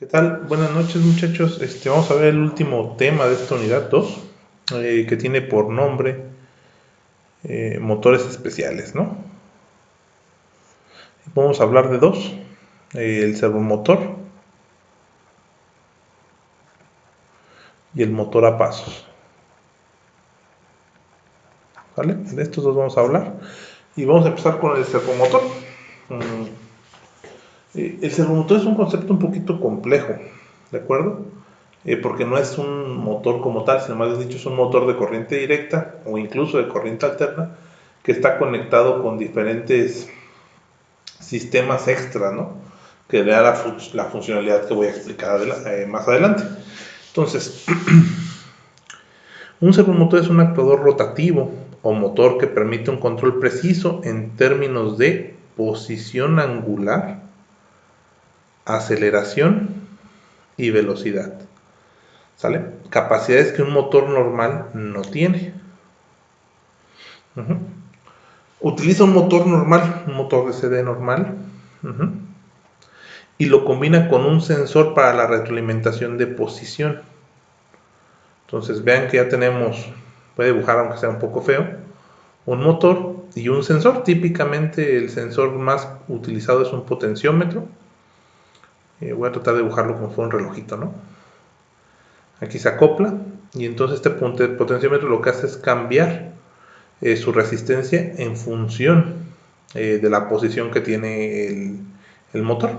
¿Qué tal? Buenas noches, muchachos. Vamos a ver el último tema de esta unidad 2, que tiene por nombre motores especiales, ¿no? Vamos a hablar de dos, el servomotor y el motor a pasos, ¿vale? De estos dos vamos a hablar y vamos a empezar con el servomotor. El servomotor es un concepto un poquito complejo, ¿de acuerdo? Porque no es un motor como tal, sino más dicho es un motor de corriente directa o incluso de corriente alterna que está conectado con diferentes sistemas extra, ¿no? Que le da la funcionalidad que voy a explicar más adelante. Entonces, un servomotor es un actuador rotativo o motor que permite un control preciso en términos de posición angular, aceleración y velocidad. ¿Sale? Capacidades que un motor normal no tiene. Utiliza un motor normal, un motor de CD normal, y lo combina con un sensor para la retroalimentación de posición. Entonces vean que ya tenemos, puede dibujar aunque sea un poco feo, un motor y un sensor. Típicamente el sensor más utilizado es un potenciómetro. Voy a tratar de dibujarlo como si fuera un relojito, ¿no? Aquí se acopla y entonces este potenciómetro lo que hace es cambiar su resistencia en función de la posición que tiene el motor.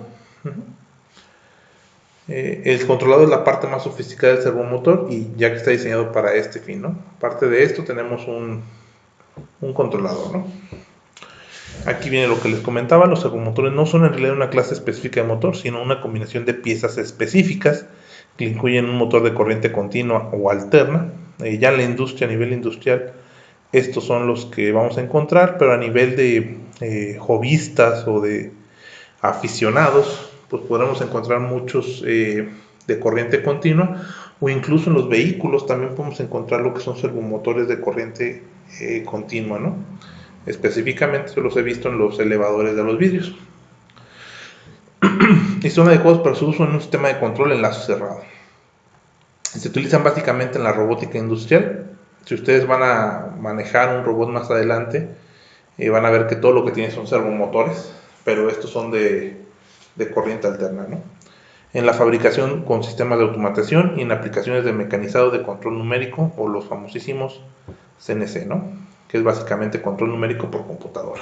El controlador es la parte más sofisticada del servomotor y ya que está diseñado para este fin, ¿no? Aparte de esto tenemos un controlador, ¿no? Aquí viene lo que les comentaba, los servomotores no son en realidad una clase específica de motor, sino una combinación de piezas específicas que incluyen un motor de corriente continua o alterna. Ya en la industria, a nivel industrial, estos son los que vamos a encontrar, pero a nivel de hobbyistas o de aficionados, pues podremos encontrar muchos de corriente continua, o incluso en los vehículos también podemos encontrar lo que son servomotores de corriente continua, ¿no? Específicamente yo los he visto en los elevadores de los vidrios y son adecuados para su uso en un sistema de control en lazo cerrado. Se utilizan básicamente en la robótica industrial. Si ustedes van a manejar un robot más adelante, van a ver que todo lo que tiene son servomotores, pero estos son de corriente alterna, ¿no? En la fabricación con sistemas de automatización y en aplicaciones de mecanizado de control numérico o los famosísimos CNC, ¿no? Que es básicamente control numérico por computadora.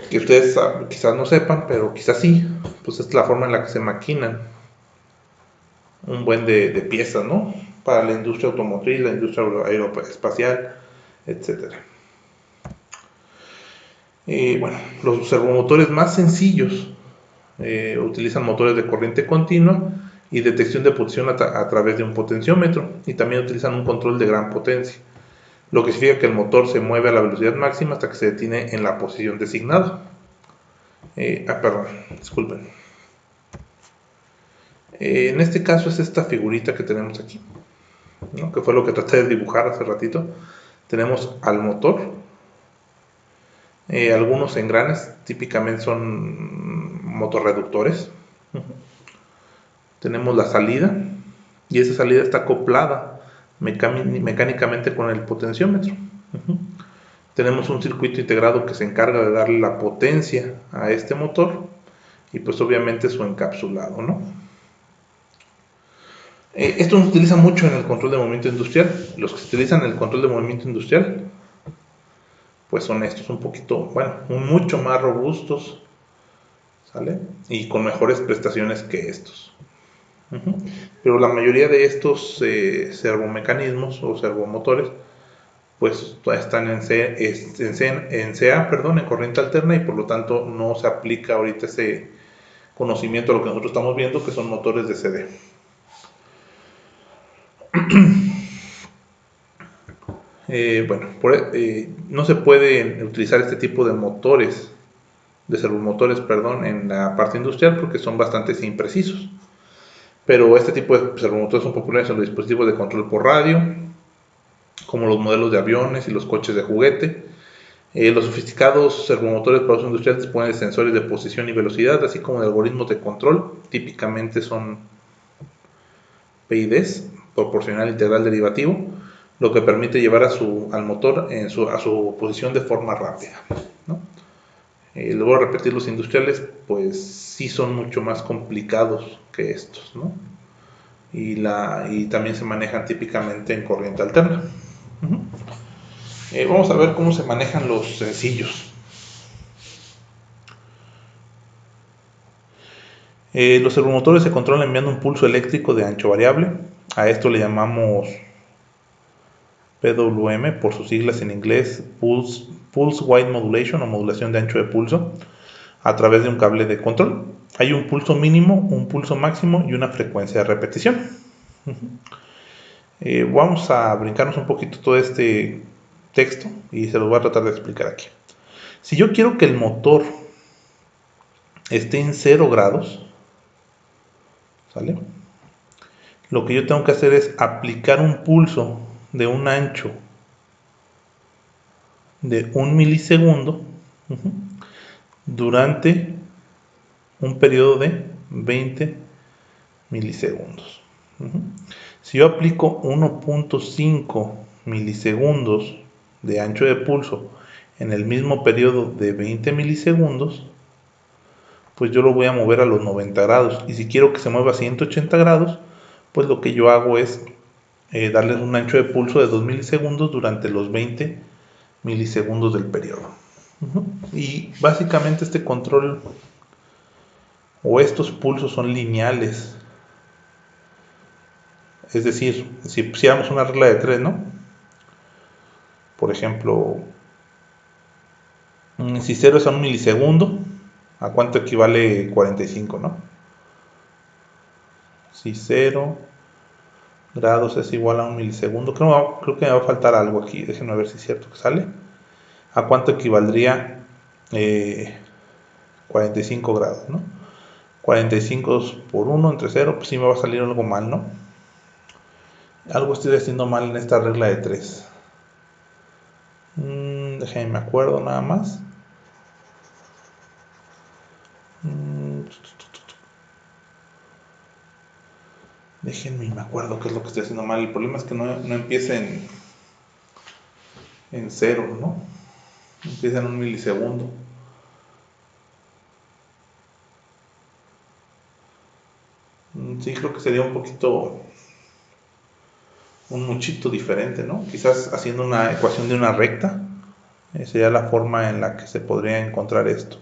Que ustedes quizás no sepan, pero quizás sí, pues es la forma en la que se maquinan un buen de piezas, ¿no? Para la industria automotriz, la industria aeroespacial, etcétera. Bueno, los servomotores más sencillos utilizan motores de corriente continua y detección de posición a través de un potenciómetro, y también utilizan un control de gran potencia, lo que significa que el motor se mueve a la velocidad máxima hasta que se detiene en la posición designada. Perdón, disculpen. En este caso es esta figurita que tenemos aquí, ¿no? Que fue lo que traté de dibujar hace ratito. Tenemos al motor, algunos engranes típicamente son motorreductores. Tenemos la salida y esa salida está acoplada mecánicamente con el potenciómetro. Tenemos un circuito integrado que se encarga de darle la potencia a este motor y pues obviamente su encapsulado, ¿no? Esto se utiliza mucho en el control de movimiento industrial. Los que se utilizan en el control de movimiento industrial pues son estos, un poquito, bueno, mucho más robustos, ¿sale? Y con mejores prestaciones que estos. Pero la mayoría de estos servomecanismos o servomotores pues están en CA, perdón, en corriente alterna, y por lo tanto no se aplica ahorita ese conocimiento a lo que nosotros estamos viendo, que son motores de CD. Bueno, no se puede utilizar este tipo de motores, de servomotores, perdón, en la parte industrial porque son bastante imprecisos. Pero este tipo de servomotores son populares en los dispositivos de control por radio, como los modelos de aviones y los coches de juguete. Los sofisticados servomotores para uso industrial disponen de sensores de posición y velocidad, así como de algoritmos de control. Típicamente son PIDs, proporcional integral derivativo, lo que permite llevar al motor a su posición de forma rápida, ¿no? Les voy a repetir, los industriales pues sí son mucho más complicados que estos, ¿no? Y también se manejan típicamente en corriente alterna. Vamos a ver cómo se manejan los sencillos. Los servomotores se controlan enviando un pulso eléctrico de ancho variable. A esto le llamamos PWM por sus siglas en inglés, Pulse Wide Modulation o modulación de ancho de pulso, a través de un cable de control. Hay un pulso mínimo, un pulso máximo y una frecuencia de repetición. Vamos a brincarnos un poquito todo este texto y se los voy a tratar de explicar aquí. Si yo quiero que el motor esté en 0 grados, ¿sale? Lo que yo tengo que hacer es aplicar un pulso de un ancho de 1 milisegundo durante un periodo de 20 milisegundos. Si yo aplico 1.5 milisegundos de ancho de pulso en el mismo periodo de 20 milisegundos, pues yo lo voy a mover a los 90 grados. Y si quiero que se mueva a 180 grados, pues lo que yo hago es darle un ancho de pulso de 2 milisegundos durante los 20 milisegundos del periodo. Y básicamente este control o estos pulsos son lineales. Es decir, si pusiéramos una regla de 3, ¿no? Por ejemplo, si 0 es a 1 milisegundo, ¿a cuánto equivale 45, no? Si 0 grados es igual a 1 milisegundo, creo que me va a faltar algo aquí, déjenme ver si es cierto que sale. ¿A cuánto equivaldría 45 grados, no? 45 por 1 entre 0, pues sí me va a salir algo mal, ¿no? Algo estoy haciendo mal en esta regla de 3. Déjenme me acuerdo nada más. Déjenme me acuerdo qué es lo que estoy haciendo mal. El problema es que no empieza en 0, ¿no? Empieza en 1 milisegundo. Sí, creo que sería un muchito diferente, ¿no? Quizás haciendo una ecuación de una recta, sería la forma en la que se podría encontrar esto.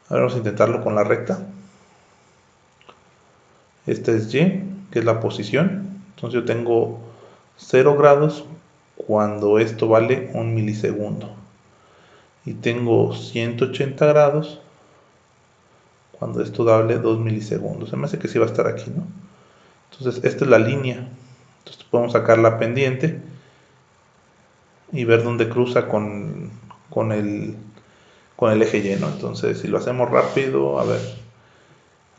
A ver, vamos a intentarlo con la recta. Esta es Y, que es la posición. Entonces yo tengo 0 grados cuando esto vale 1 milisegundo. Y tengo 180 grados cuando esto vale 2 milisegundos. Se me hace que sí va a estar aquí, ¿no? Entonces esta es la línea. Entonces podemos sacar la pendiente y ver dónde cruza con el eje Y, ¿no? Entonces si lo hacemos rápido, a ver,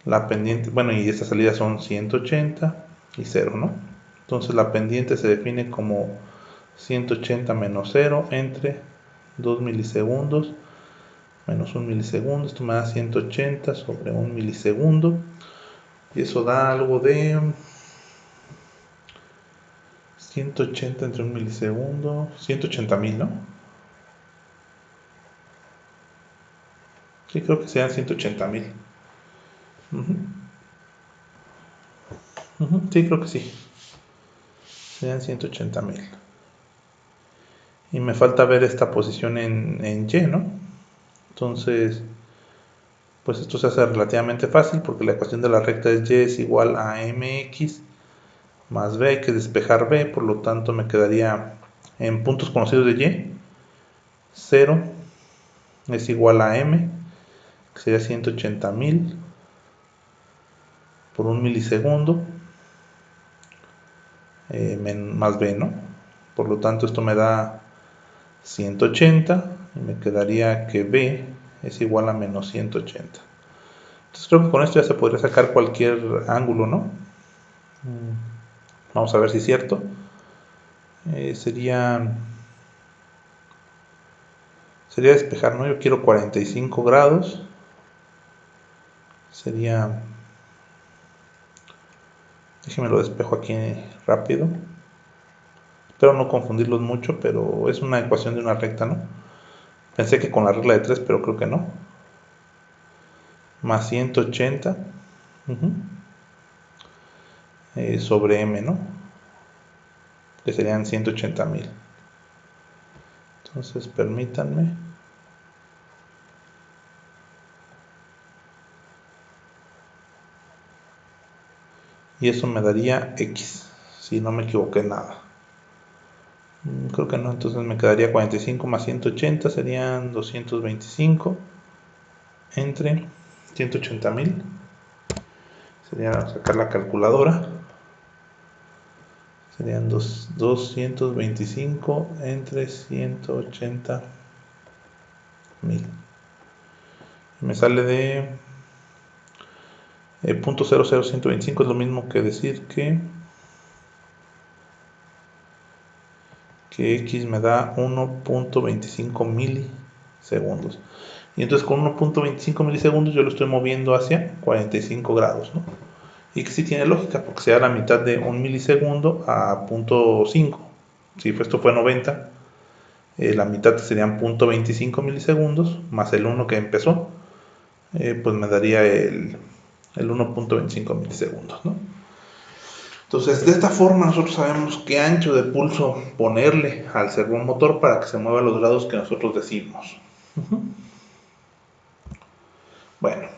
la pendiente, bueno, y estas salidas son 180 y 0, ¿no? Entonces la pendiente se define como 180 menos 0 entre 2 milisegundos menos 1 milisegundo. Esto me da 180 sobre 1 milisegundo. Y eso da algo de 180 entre 1 milisegundo. 180.000, ¿no? Sí, creo que sean 180.000. Sí, creo que sí. Serían 180.000. Y me falta ver esta posición en Y, ¿no? Entonces, pues esto se hace relativamente fácil porque la ecuación de la recta es Y es igual a mx más b, hay que despejar b, por lo tanto me quedaría en puntos conocidos de Y, 0 es igual a m, que sería 180.000 por 1 milisegundo, más b, ¿no? Por lo tanto esto me da 180 y me quedaría que b es igual a menos 180. Entonces creo que con esto ya se podría sacar cualquier ángulo, ¿no? Vamos a ver si es cierto. Sería sería despejar, ¿no? Yo quiero 45 grados. Sería... Déjenme lo despejo aquí rápido. Espero no confundirlos mucho, pero es una ecuación de una recta, ¿no? Pensé que con la regla de 3, pero creo que no. Más 180 sobre m, ¿no? Que serían 180,000. Entonces, permítanme. Y eso me daría x, si no me equivoqué nada. Creo que no, entonces me quedaría 45 más 180, serían 225 entre 180,000. Sería sacar la calculadora. Serían 225 entre 180,000. Me sale de 0.00125, es lo mismo que decir que x me da 1.25 milisegundos. Y entonces con 1.25 milisegundos yo lo estoy moviendo hacia 45 grados, ¿no? Y que sí tiene lógica, porque sea la mitad de un milisegundo a 0.5. Si esto fue 90, la mitad serían 0.25 milisegundos, más el 1 que empezó, pues me daría el 1.25 milisegundos, ¿no? Entonces, de esta forma nosotros sabemos qué ancho de pulso ponerle al servomotor para que se mueva a los grados que nosotros decimos. Bueno,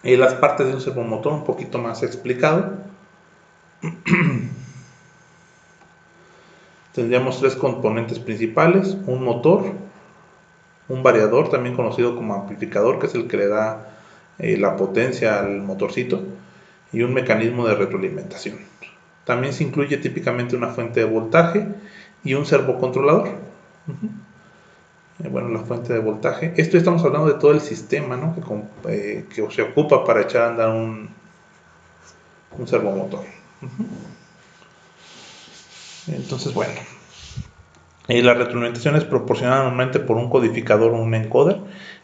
las partes de un servomotor un poquito más explicado. Tendríamos tres componentes principales: un motor, un variador, también conocido como amplificador, que es el que le da la potencia al motorcito, y un mecanismo de retroalimentación. También se incluye típicamente una fuente de voltaje y un servocontrolador. Bueno, la fuente de voltaje. Esto estamos hablando de todo el sistema, ¿no? que se ocupa para echar a andar un servomotor. Entonces, bueno, la retroalimentación es proporcionada normalmente por un codificador o un encoder.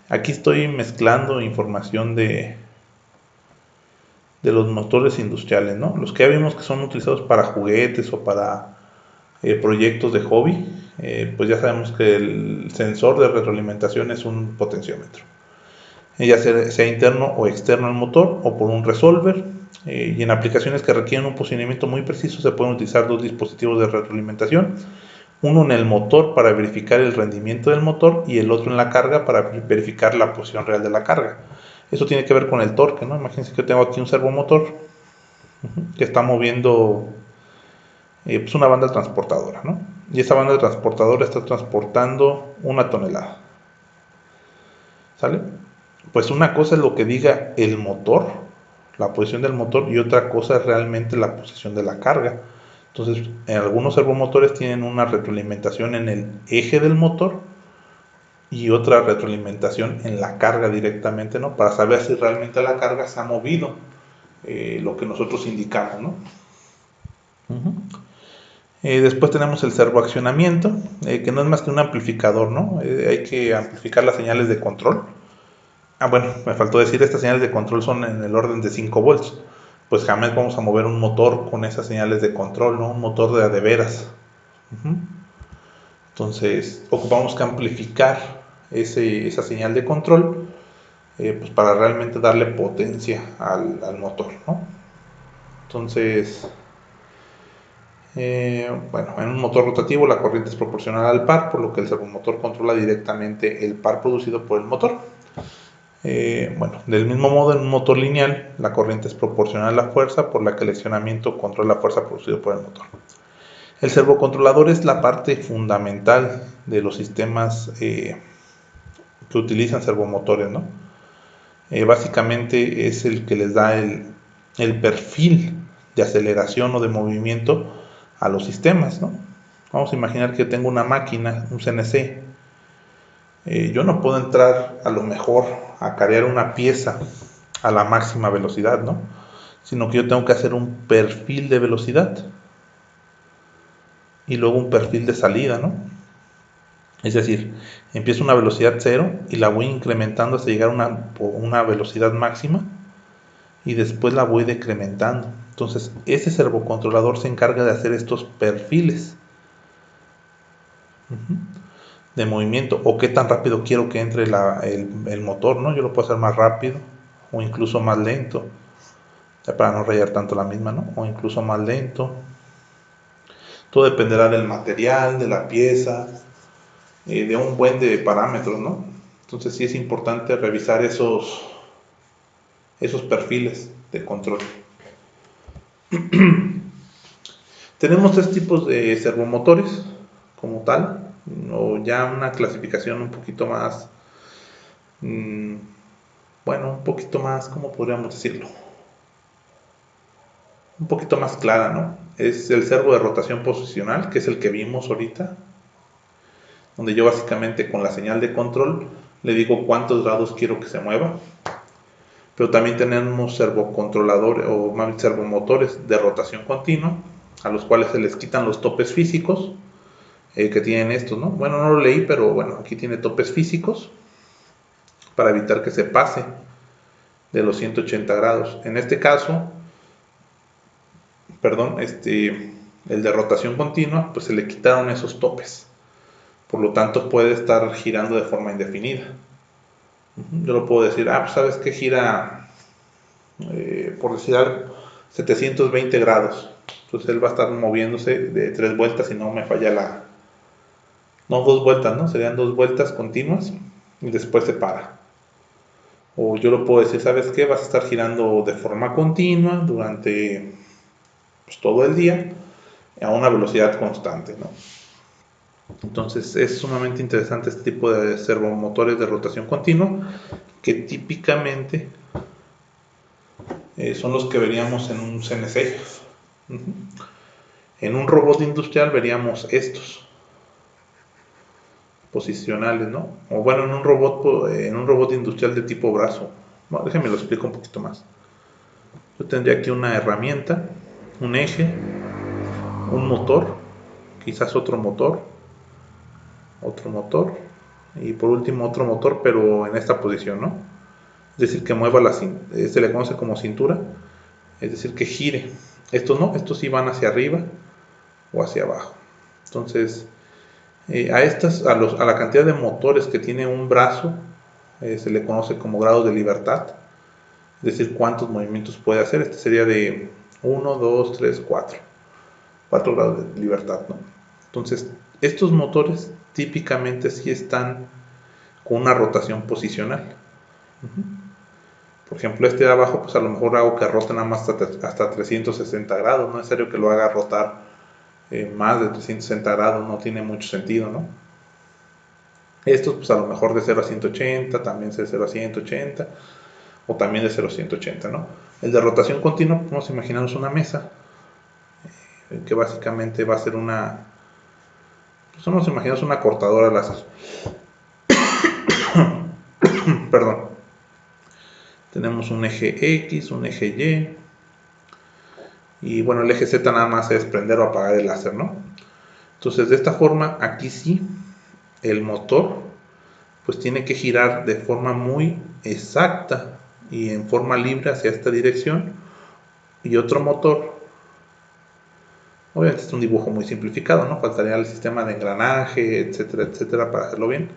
Aquí estoy mezclando información de los motores industriales, ¿no? Los que ya vimos que son utilizados para juguetes o para proyectos de hobby, pues ya sabemos que el sensor de retroalimentación es un potenciómetro, ya sea interno o externo al motor o por un resolver, y en aplicaciones que requieren un posicionamiento muy preciso se pueden utilizar dos dispositivos de retroalimentación, uno en el motor para verificar el rendimiento del motor y el otro en la carga para verificar la posición real de la carga. Eso tiene que ver con el torque, ¿no? Imagínense que yo tengo aquí un servomotor que está moviendo pues una banda transportadora, ¿no? Y esa banda transportadora está transportando 1 tonelada. ¿Sale? Pues una cosa es lo que diga el motor, la posición del motor, y otra cosa es realmente la posición de la carga. Entonces, en algunos servomotores tienen una retroalimentación en el eje del motor y otra retroalimentación en la carga directamente, ¿no? Para saber si realmente la carga se ha movido, lo que nosotros indicamos, ¿no? Después tenemos el servoaccionamiento, que no es más que un amplificador, ¿no? Hay que amplificar las señales de control. Bueno, me faltó decir, estas señales de control son en el orden de 5 volts. Pues jamás vamos a mover un motor con esas señales de control, ¿no? Un motor de veras. Entonces, ocupamos que amplificar esa señal de control, pues para realmente darle potencia al motor, ¿no? Entonces, bueno, en un motor rotativo la corriente es proporcional al par, por lo que el servomotor controla directamente el par producido por el motor. Bueno, del mismo modo, en un motor lineal la corriente es proporcional a la fuerza, por la que el accionamiento controla la fuerza producida por el motor. El servocontrolador es la parte fundamental de los sistemas que utilizan servomotores, ¿no? Básicamente es el que les da el perfil de aceleración o de movimiento a los sistemas, ¿no? Vamos a imaginar que tengo una máquina, un CNC. Yo no puedo entrar a lo mejor a cargar una pieza a la máxima velocidad, ¿no? Sino que yo tengo que hacer un perfil de velocidad y luego un perfil de salida, ¿no? Es decir, empiezo una velocidad cero y la voy incrementando hasta llegar a una velocidad máxima y después la voy decrementando. Entonces, ese servocontrolador se encarga de hacer estos perfiles de movimiento o qué tan rápido quiero que entre el motor, ¿no? Yo lo puedo hacer más rápido o incluso más lento, ya para no rayar tanto la misma, ¿no? O incluso más lento. Todo dependerá del material, de la pieza, de un buen de parámetros, ¿no? Entonces sí es importante revisar esos perfiles de control. Tenemos tres tipos de servomotores como tal, o ya una clasificación un poquito más, bueno, un poquito más, ¿cómo podríamos decirlo? Un poquito más clara, ¿no? Es el servo de rotación posicional, que es el que vimos ahorita, donde yo básicamente con la señal de control le digo cuántos grados quiero que se mueva. Pero también tenemos servocontroladores o más bien servomotores de rotación continua, a los cuales se les quitan los topes físicos que tienen estos, ¿no? Bueno, no lo leí, pero bueno, aquí tiene topes físicos para evitar que se pase de los 180 grados. En este caso, perdón, el de rotación continua, pues se le quitaron esos topes. Por lo tanto, puede estar girando de forma indefinida. Yo lo puedo decir, pues sabes que gira, por decir algo, 720 grados. Entonces él va a estar moviéndose de 3 vueltas y no me falla no, 2 vueltas, ¿no? Serían 2 vueltas continuas y después se para. O yo lo puedo decir, ¿sabes qué? Vas a estar girando de forma continua durante pues, todo el día a una velocidad constante, ¿no? Entonces es sumamente interesante este tipo de servomotores de rotación continua que típicamente son los que veríamos en un CNC. En un robot industrial veríamos estos posicionales, ¿no? O bueno, en un robot industrial de tipo brazo. Bueno, déjenme lo explico un poquito más. Yo tendría aquí una herramienta, un eje, un motor, quizás otro motor, y por último otro motor, pero en esta posición, ¿no? Es decir, que mueva se le conoce como cintura, es decir, que gire. Estos no, estos sí van hacia arriba o hacia abajo. Entonces, a la cantidad de motores que tiene un brazo, se le conoce como grados de libertad, es decir, cuántos movimientos puede hacer. Este sería de 1, 2, 3, 4. 4 grados de libertad, ¿no? Entonces, estos motores típicamente sí están con una rotación posicional. Por ejemplo, este de abajo, pues a lo mejor hago que rote nada más hasta 360 grados. No es necesario que lo haga rotar más de 360 grados, no tiene mucho sentido, ¿no? Estos, pues a lo mejor de 0 a 180, también de 0 a 180, o también de 0 a 180, ¿no? El de rotación continua, vamos a imaginarnos una mesa, que básicamente va a ser pues vamos a imaginarnos una cortadora láser. Perdón. Tenemos un eje X, un eje Y bueno, el eje Z nada más es prender o apagar el láser, ¿no? Entonces, de esta forma, aquí sí, el motor pues tiene que girar de forma muy exacta y en forma libre hacia esta dirección. Y otro motor, obviamente es un dibujo muy simplificado, ¿no? Faltaría el sistema de engranaje, etcétera, etcétera, para hacerlo bien.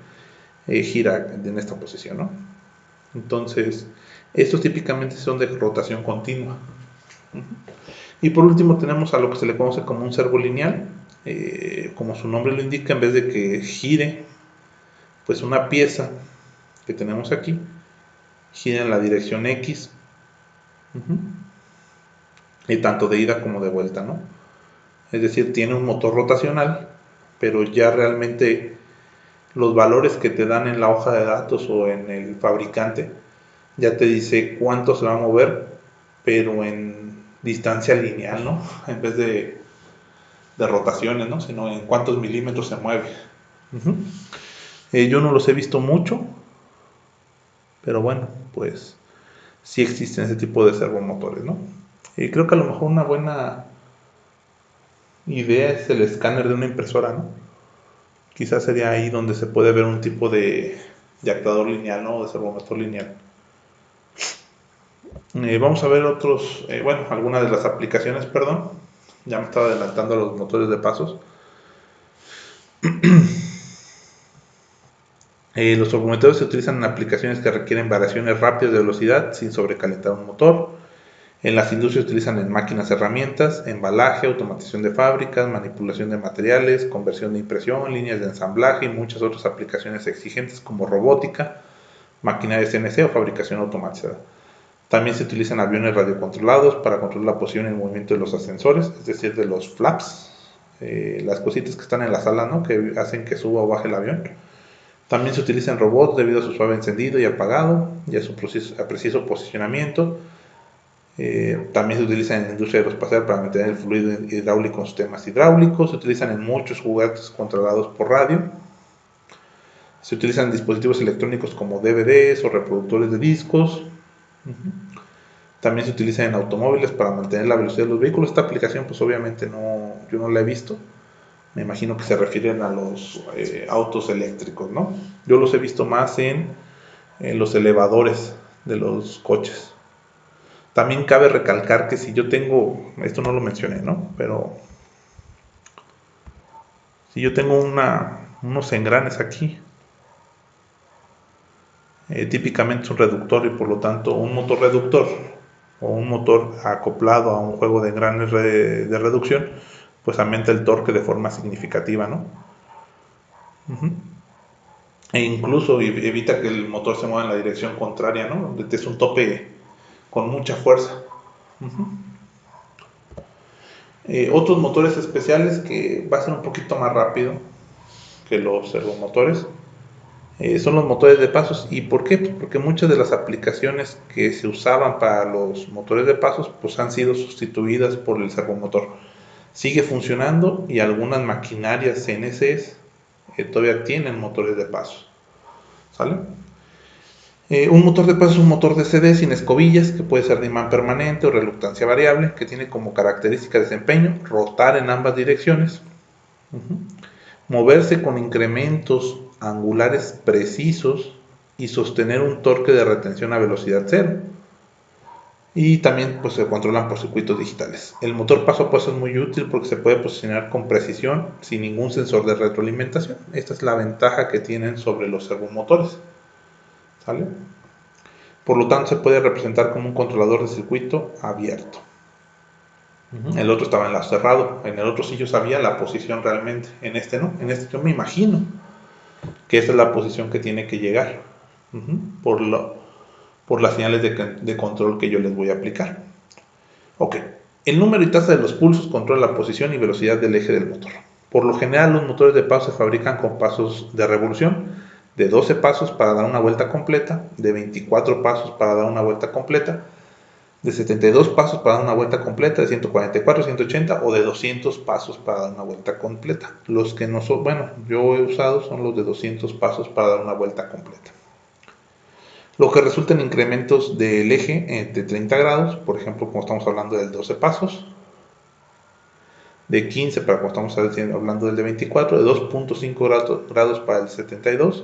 Gira en esta posición, ¿no? Entonces, estos típicamente son de rotación continua. Y por último tenemos a lo que se le conoce como un servo lineal. Como su nombre lo indica, en vez de que gire pues una pieza que tenemos aquí, gira en la dirección X, y tanto de ida como de vuelta, ¿no? Es decir, tiene un motor rotacional, pero ya realmente los valores que te dan en la hoja de datos o en el fabricante ya te dice cuánto se va a mover, pero en distancia lineal, ¿no? En vez de rotaciones, ¿no? Sino en cuántos milímetros se mueve. Yo no los he visto mucho, pero bueno, pues sí existen ese tipo de servomotores, ¿no? Y creo que a lo mejor una buena idea es el escáner de una impresora, ¿no? Quizás sería ahí donde se puede ver un tipo de actuador lineal, ¿no? De servomotor lineal. Vamos a ver algunas de las aplicaciones, perdón. Ya me estaba adelantando a los motores de pasos. Los servomotores se utilizan en aplicaciones que requieren variaciones rápidas de velocidad sin sobrecalentar un motor. En las industrias se utilizan en máquinas, herramientas, embalaje, automatización de fábricas, manipulación de materiales, conversión de impresión, líneas de ensamblaje y muchas otras aplicaciones exigentes como robótica, maquinaria CNC o fabricación automatizada. También se utilizan aviones radiocontrolados para controlar la posición y el movimiento de los ascensores, es decir, de los flaps, las cositas que están en la sala, ¿no? Que hacen que suba o baje el avión. También se utilizan robots debido a su suave encendido y apagado y a su preciso posicionamiento. También se utilizan en la industria aeroespacial para mantener el fluido hidráulico en sistemas hidráulicos. Se utilizan en muchos juguetes controlados por radio. Se utilizan en dispositivos electrónicos como DVDs o reproductores de discos. También se utiliza en automóviles para mantener la velocidad de los vehículos. Esta aplicación pues obviamente yo no la he visto. Me imagino que se refieren a los autos eléctricos, ¿no? Yo los he visto más en los elevadores de los coches. También cabe recalcar que si yo tengo, esto no lo mencioné, ¿no? Pero si yo tengo unos engranes aquí, típicamente es un reductor y por lo tanto un motor reductor o un motor acoplado a un juego de engranes de reducción, pues aumenta el torque de forma significativa, ¿no? E incluso evita que el motor se mueva en la dirección contraria, ¿no? Es un tope con mucha fuerza. Otros motores especiales que va a ser un poquito más rápido que los servomotores son los motores de pasos. ¿Y por qué? Pues porque muchas de las aplicaciones que se usaban para los motores de pasos pues han sido sustituidas por el servomotor. Sigue funcionando y algunas maquinarias CNCs todavía tienen motores de pasos. ¿Sale? Un motor de pasos es un motor de CD sin escobillas que puede ser de imán permanente o reluctancia variable, que tiene como característica de desempeño rotar en ambas direcciones, moverse con incrementos angulares precisos y sostener un torque de retención a velocidad cero. Y también pues, se controlan por circuitos digitales. El motor paso a paso es muy útil porque se puede posicionar con precisión sin ningún sensor de retroalimentación. Esta es la ventaja que tienen sobre los servomotores. ¿Sale? Por lo tanto se puede representar como un controlador de circuito abierto. El otro estaba en la cerrado, en el otro sí yo sabía la posición realmente, en este no, en este yo me imagino que esa es la posición que tiene que llegar por las señales de control que yo les voy a aplicar. Ok, el número y tasa de los pulsos controla la posición y velocidad del eje del motor. Por lo general los motores de paso se fabrican con pasos de revolución de 12 pasos para dar una vuelta completa, de 24 pasos para dar una vuelta completa, de 72 pasos para dar una vuelta completa, de 144, 180 o de 200 pasos para dar una vuelta completa. Los que no son, yo he usado son los de 200 pasos para dar una vuelta completa. Lo que resulta en incrementos del eje de 30 grados, por ejemplo, como estamos hablando del 12 pasos, de 15 para como estamos hablando del de 24, de 2.5 grados para el 72,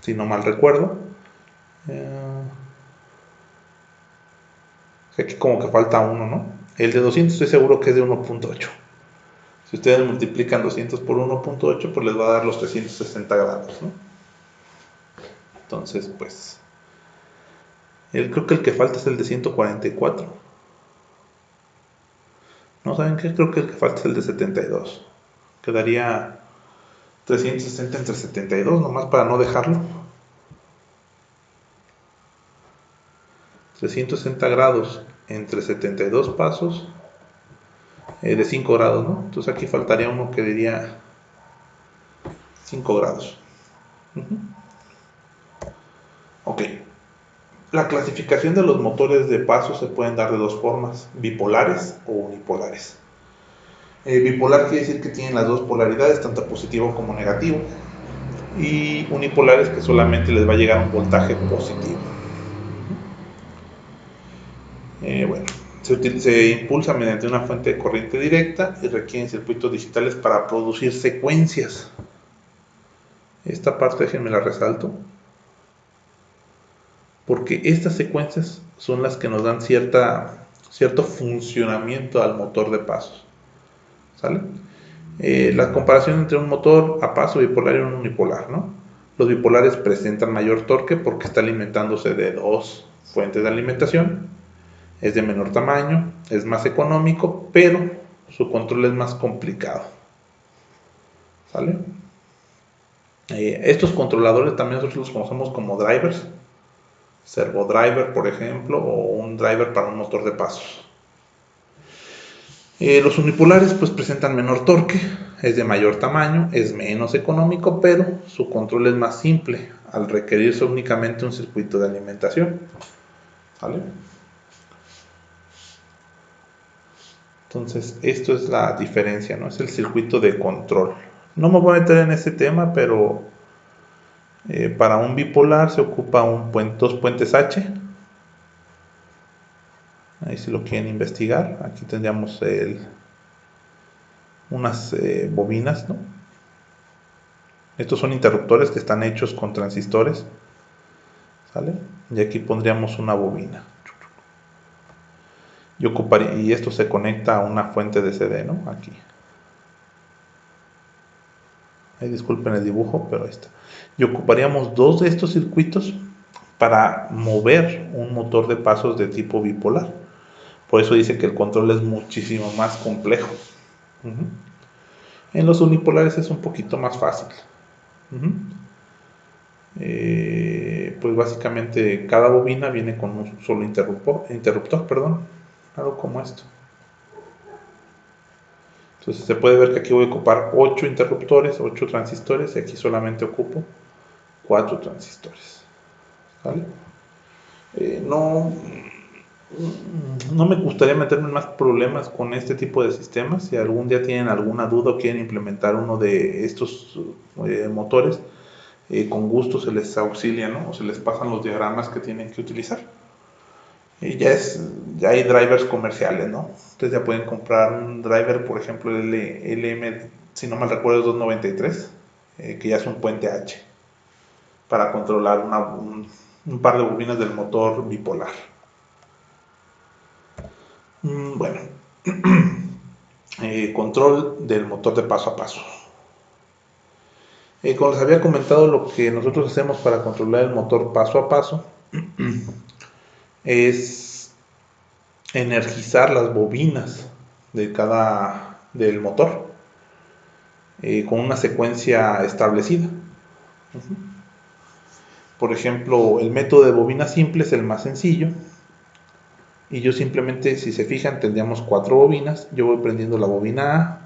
si no mal recuerdo. Aquí como que falta uno, ¿no? El de 200 estoy seguro que es de 1.8. Si ustedes multiplican 200 por 1.8, pues les va a dar los 360 grados, ¿no? Entonces, pues, creo que el que falta es el de 144. ¿No saben qué? Creo que el que falta es el de 72. Quedaría 360 entre 72, nomás para no dejarlo. 360 grados entre 72 pasos de 5 grados, ¿no? Entonces aquí faltaría uno que diría 5 grados. Ok. La clasificación de los motores de paso se pueden dar de dos formas, bipolares o unipolares. Bipolar quiere decir que tienen las dos polaridades, tanto positivo como negativo. Y unipolares que solamente les va a llegar un voltaje positivo. Bueno, se impulsa mediante una fuente de corriente directa y requieren circuitos digitales para producir secuencias. Esta parte déjenme la resalto, porque estas secuencias son las que nos dan cierto funcionamiento al motor de pasos. ¿Sale? La comparación entre un motor a paso bipolar y un unipolar, ¿no? Los bipolares presentan mayor torque porque está alimentándose de dos fuentes de alimentación, es de menor tamaño, es más económico, pero su control es más complicado. ¿Sale? Estos controladores también nosotros los conocemos como drivers, servo driver por ejemplo, o un driver para un motor de pasos. Los unipolares pues presentan menor torque, es de mayor tamaño, es menos económico, pero su control es más simple al requerirse únicamente un circuito de alimentación. ¿Vale? Entonces esto es la diferencia, ¿no? Es el circuito de control. No me voy a meter en ese tema, pero para un bipolar se ocupa dos puentes H. Ahí si lo quieren investigar, aquí tendríamos unas bobinas, ¿no? Estos son interruptores que están hechos con transistores, ¿sale? Y aquí pondríamos una bobina. Y esto se conecta a una fuente de CD, ¿no? Aquí. Ahí disculpen el dibujo, pero ahí está. Y ocuparíamos dos de estos circuitos para mover un motor de pasos de tipo bipolar. Por eso dice que el control es muchísimo más complejo. En los unipolares es un poquito más fácil. Pues básicamente cada bobina viene con un solo interruptor, algo como esto. Entonces se puede ver que aquí voy a ocupar 8 interruptores, 8 transistores, y aquí solamente ocupo 4 transistores. ¿Vale? No me gustaría meterme en más problemas con este tipo de sistemas. Si algún día tienen alguna duda o quieren implementar uno de estos motores, con gusto se les auxilia, ¿no? O se les pasan los diagramas que tienen que utilizar. Ya hay drivers comerciales, ¿no? Ustedes ya pueden comprar un driver, por ejemplo, el LM, si no mal recuerdo, es 293, que ya es un puente H, para controlar un par de bobinas del motor bipolar. Bueno, control del motor de paso a paso. Como les había comentado, lo que nosotros hacemos para controlar el motor paso a paso es energizar las bobinas del motor con una secuencia establecida. Por ejemplo, el método de bobina simple es el más sencillo, y yo simplemente, si se fijan, tendríamos 4 bobinas. Yo voy prendiendo la bobina A,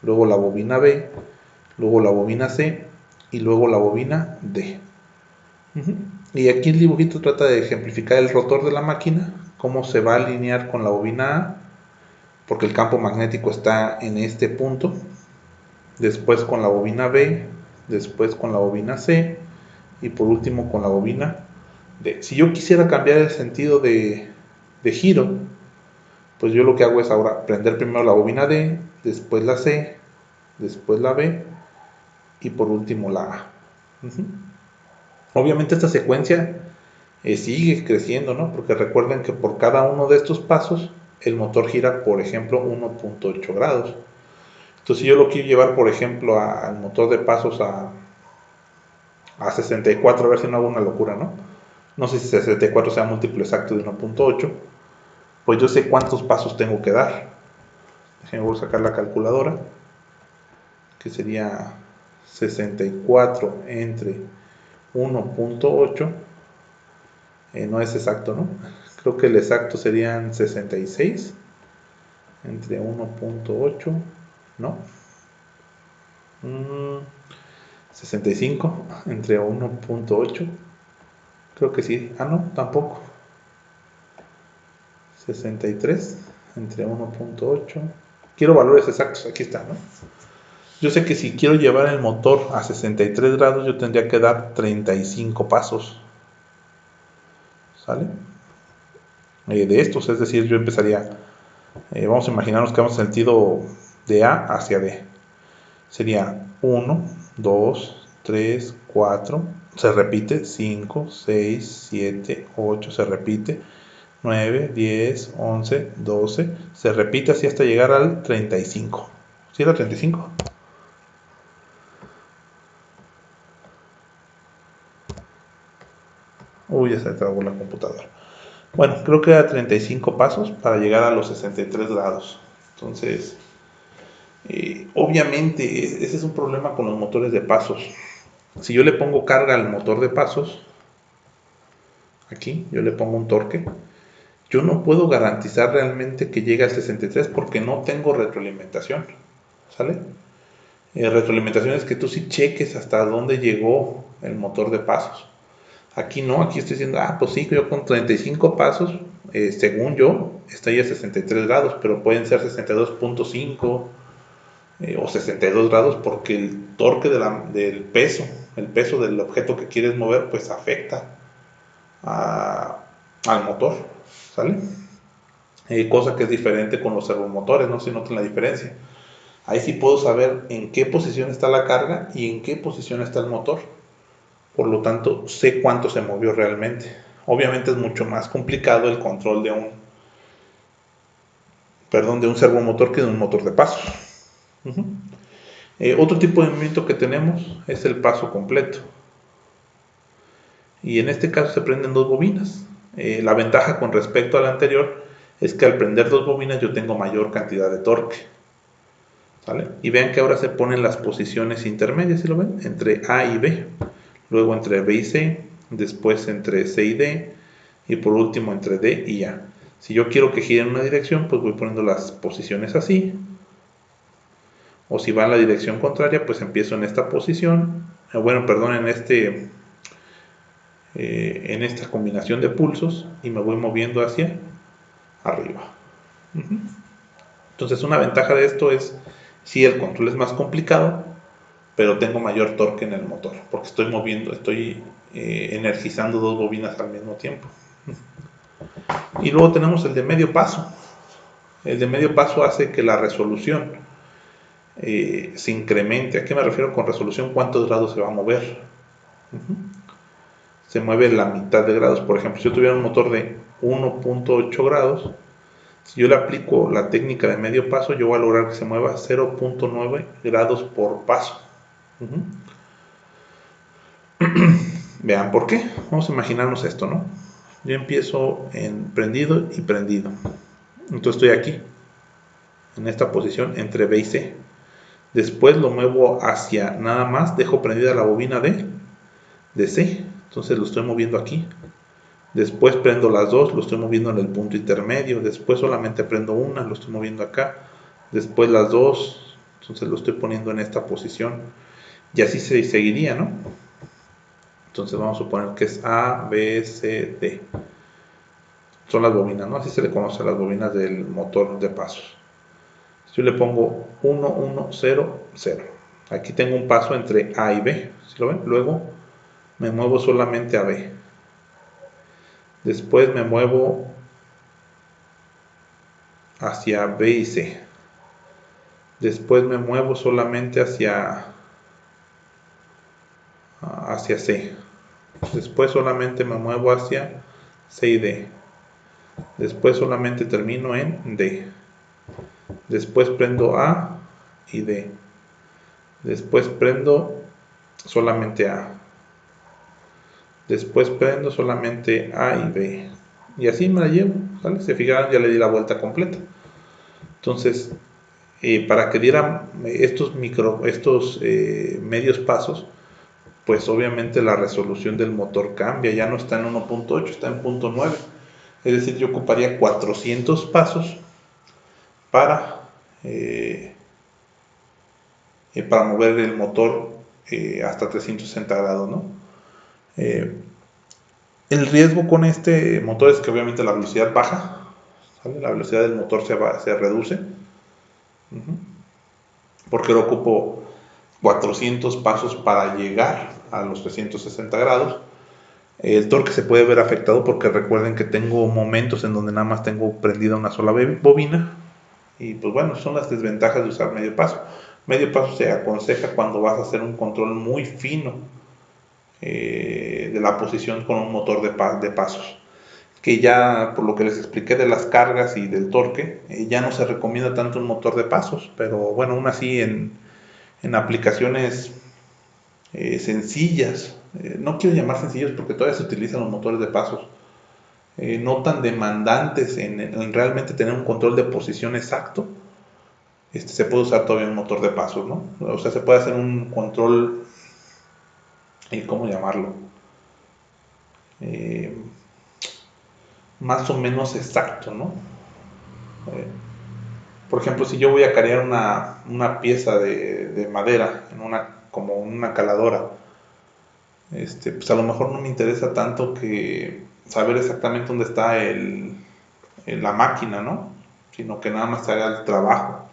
luego la bobina B, luego la bobina C y luego la bobina D. Y aquí el dibujito trata de ejemplificar el rotor de la máquina, cómo se va a alinear con la bobina A, porque el campo magnético está en este punto, después con la bobina B, después con la bobina C y por último con la bobina D. Si yo quisiera cambiar el sentido de giro, pues yo lo que hago es ahora prender primero la bobina D, después la C, después la B y por último la A. Obviamente esta secuencia sigue creciendo, ¿no? Porque recuerden que por cada uno de estos pasos el motor gira, por ejemplo, 1.8 grados. Entonces si yo lo quiero llevar, por ejemplo, al motor de pasos a 64, a ver si no hago una locura, ¿no? No sé si 64 sea múltiplo exacto de 1.8, pues yo sé cuántos pasos tengo que dar. Déjenme, voy a sacar la calculadora, que sería 64 entre 1.8, no es exacto, ¿no? Creo que el exacto serían 66 entre 1.8, ¿no? 65 entre 1.8, creo que sí. No, tampoco. 63 entre 1.8. Quiero valores exactos, aquí está, ¿no? Yo sé que si quiero llevar el motor a 63 grados, yo tendría que dar 35 pasos. ¿Sale? de estos, es decir, yo empezaría, vamos a imaginarnos que vamos en sentido de A hacia D, sería 1, 2, 3, 4, se repite, 5, 6, 7, 8, se repite, 9, 10, 11, 12, se repite así hasta llegar al 35. ¿Sí era 35? Uy, ya se trabó la computadora. Bueno, creo que era 35 pasos para llegar a los 63 grados. Entonces, obviamente, ese es un problema con los motores de pasos. Si yo le pongo carga al motor de pasos, aquí yo le pongo un torque, yo no puedo garantizar realmente que llegue al 63 porque no tengo retroalimentación, ¿sale? Retroalimentación es que tú sí cheques hasta dónde llegó el motor de pasos. Aquí no, aquí estoy diciendo, pues sí, yo con 35 pasos, según yo, estoy a 63 grados, pero pueden ser 62.5 o 62 grados porque el torque del peso, el peso del objeto que quieres mover, pues afecta al motor, ¿sale? Cosa que es diferente con los servomotores, no se nota la diferencia. Ahí sí puedo saber en qué posición está la carga y en qué posición está el motor. Por lo tanto, sé cuánto se movió realmente. Obviamente es mucho más complicado el control de un servomotor que de un motor de paso. Uh-huh. Otro tipo de movimiento que tenemos es el paso completo. Y en este caso se prenden dos bobinas. La ventaja con respecto al anterior es que al prender dos bobinas yo tengo mayor cantidad de torque. ¿Sale? Y vean que ahora se ponen las posiciones intermedias, ¿sí lo ven? Entre A y B, luego entre B y C, después entre C y D, y por último entre D y A. Si yo quiero que gire en una dirección, pues voy poniendo las posiciones así, o si va en la dirección contraria, pues empiezo en esta posición, en esta combinación de pulsos, y me voy moviendo hacia arriba. Entonces una ventaja de esto es, si el control es más complicado, pero tengo mayor torque en el motor, porque estoy energizando dos bobinas al mismo tiempo. Y luego tenemos el de medio paso. El de medio paso hace que la resolución se incremente. ¿A qué me refiero con resolución? ¿Cuántos grados se va a mover? Se mueve la mitad de grados. Por ejemplo, si yo tuviera un motor de 1.8 grados, si yo le aplico la técnica de medio paso, yo voy a lograr que se mueva 0.9 grados por paso. Vean por qué. Vamos a imaginarnos esto, ¿no? Yo empiezo en prendido y prendido. Entonces estoy aquí, en esta posición entre B y C. Después lo muevo hacia nada más, dejo prendida la bobina de C. Entonces lo estoy moviendo aquí. Después prendo las dos, lo estoy moviendo en el punto intermedio. Después solamente prendo una, lo estoy moviendo acá. Después las dos, entonces lo estoy poniendo en esta posición. Y así se seguiría, ¿no? Entonces vamos a suponer que es A, B, C, D. Son las bobinas, ¿no? Así se le conoce a las bobinas del motor de pasos. Si yo le pongo 1, 1, 0, 0. Aquí tengo un paso entre A y B. ¿Sí lo ven? Luego me muevo solamente a B. Después me muevo hacia B y C. Después me muevo solamente hacia C. Después solamente me muevo hacia C y D. Después solamente termino en D. Después prendo A y D. Después prendo solamente A. Después prendo solamente A y B. Y así me la llevo, ¿vale? Se fijaron, ya le di la vuelta completa. Entonces, para que dieran estos medios pasos, pues obviamente la resolución del motor cambia, ya no está en 1.8, está en 0.9. Es decir, yo ocuparía 400 pasos para mover el motor hasta 360 grados, ¿no? El riesgo con este motor es que obviamente la velocidad baja, ¿sale? La velocidad del motor se reduce, porque lo ocupo 400 pasos para llegar a los 360 grados. El torque se puede ver afectado porque recuerden que tengo momentos en donde nada más tengo prendida una sola bobina. Y pues bueno, son las desventajas de usar medio paso. Medio paso se aconseja cuando vas a hacer un control muy fino de la posición con un motor de pasos. Que ya por lo que les expliqué de las cargas y del torque, ya no se recomienda tanto un motor de pasos. Pero bueno, aún así en aplicaciones sencillas, no quiero llamar sencillos porque todavía se utilizan los motores de pasos, no tan demandantes en realmente tener un control de posición exacto, se puede usar todavía un motor de pasos, ¿no? O sea, se puede hacer un control, ¿cómo llamarlo? Eh, Más o menos exacto, ¿no? Eh, por ejemplo, si yo voy a cargar una pieza de madera en como una caladora, pues a lo mejor no me interesa tanto que saber exactamente dónde está la máquina, ¿no? Sino que nada más haga el trabajo.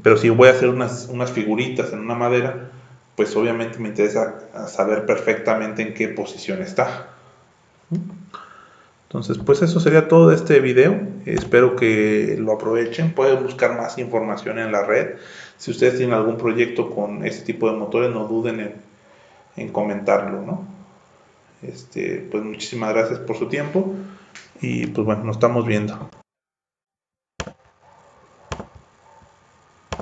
Pero si voy a hacer unas figuritas en una madera, pues obviamente me interesa saber perfectamente en qué posición está. Entonces, pues eso sería todo de este video. Espero que lo aprovechen. Pueden buscar más información en la red. Si ustedes tienen algún proyecto con este tipo de motores, no duden en comentarlo, ¿no? Pues muchísimas gracias por su tiempo y pues bueno, nos estamos viendo.